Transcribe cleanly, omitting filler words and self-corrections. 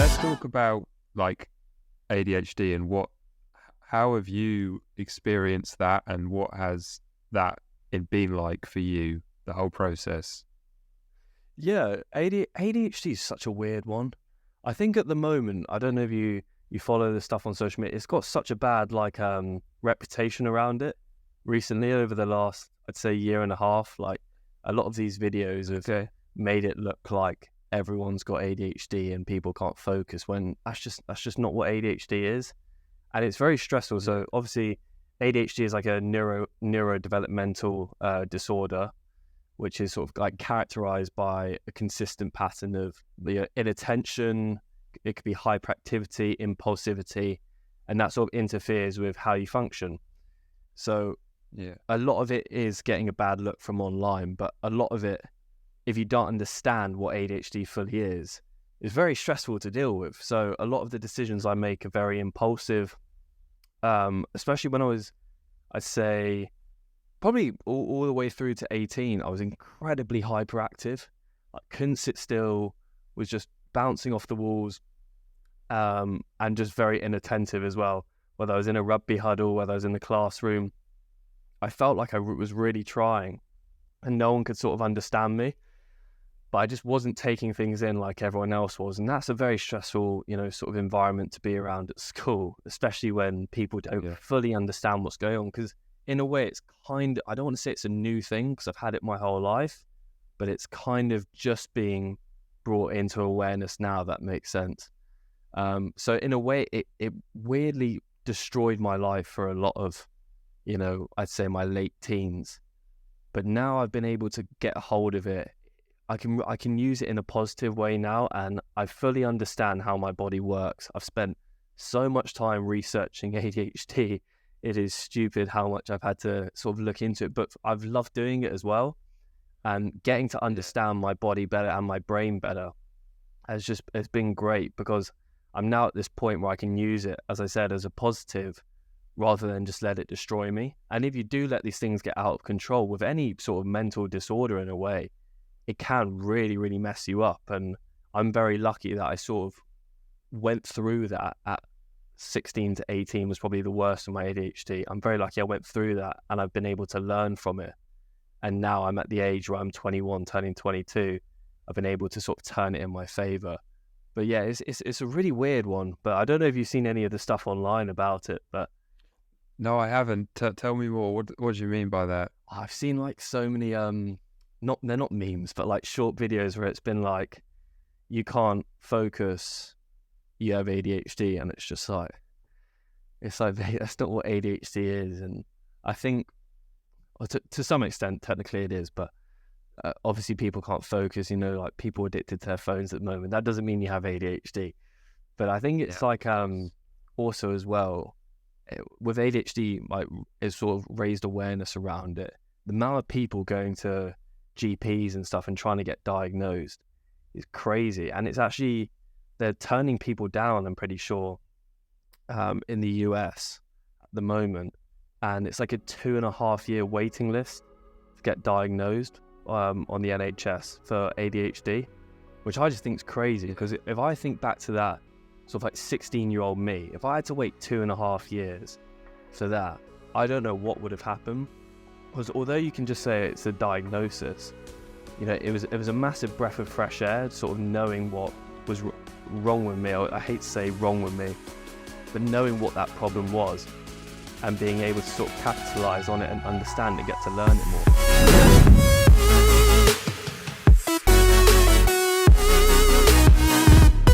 let's talk about like ADHD and how have you experienced that, and what has that been like for you, the whole process? Yeah, ADHD is such a weird one. I think at the moment, I don't know if you follow this stuff on social media, it's got such a bad reputation around it recently over the last, I'd say, year and a half. Like a lot of these videos have made it look like everyone's got ADHD and people can't focus, when that's just not what ADHD is. And it's very stressful. So obviously ADHD is like a neurodevelopmental disorder, which is sort of like characterized by a consistent pattern of inattention. It could be hyperactivity, impulsivity, and that sort of interferes with how you function. So a lot of it is getting a bad look from online, but a lot of it, if you don't understand what ADHD fully is very stressful to deal with. So a lot of the decisions I make are very impulsive, especially when I was, I'd say, probably all the way through to 18, I was incredibly hyperactive. I couldn't sit still, was just bouncing off the walls, and just very inattentive as well. Whether I was in a rugby huddle, whether I was in the classroom, I felt like I was really trying and no one could sort of understand me. But I just wasn't taking things in like everyone else was. And that's a very stressful, sort of environment to be around at school, especially when people don't fully understand what's going on. Because in a way, it's kind of, I don't want to say it's a new thing because I've had it my whole life, but it's kind of just being brought into awareness now, that makes sense. So in a way, it weirdly destroyed my life for a lot of, I'd say my late teens. But now I've been able to get a hold of it. I can use it in a positive way now, and I fully understand how my body works. I've spent so much time researching ADHD. It is stupid how much I've had to sort of look into it, but I've loved doing it as well. And getting to understand my body better and my brain better it's been great, because I'm now at this point where I can use it, as I said, as a positive rather than just let it destroy me. And if you do let these things get out of control with any sort of mental disorder in a way, it can really, really mess you up. And I'm very lucky that I sort of went through that at 16 to 18 was probably the worst of my ADHD. I'm very lucky I went through that and I've been able to learn from it. And now I'm at the age where I'm 21, turning 22. I've been able to sort of turn it in my favor. But yeah, it's a really weird one. But I don't know if you've seen any of the stuff online about it. But no, I haven't. Tell me more. What do you mean by that? I've seen like so many they're not memes, but like short videos where it's been like, you can't focus, you have ADHD, and it's just like that's not what ADHD is. And I think, to some extent, technically it is, but obviously people can't focus. Like people addicted to their phones at the moment. That doesn't mean you have ADHD. But I think it's also as well with ADHD, like it's sort of raised awareness around it. The amount of people going to GPs and stuff and trying to get diagnosed is crazy, and it's actually they're turning people down, I'm pretty sure, in the US at the moment, and it's like a 2.5 year waiting list to get diagnosed on the NHS for ADHD, which I just think is crazy. Because if I think back to that sort of like 16-year-old me, if I had to wait 2.5 years for that, I don't know what would have happened. Because although you can just say it's a diagnosis, it was a massive breath of fresh air, sort of knowing what was wrong with me. I hate to say wrong with me, but knowing what that problem was and being able to sort of capitalize on it and understand it, get to learn it more.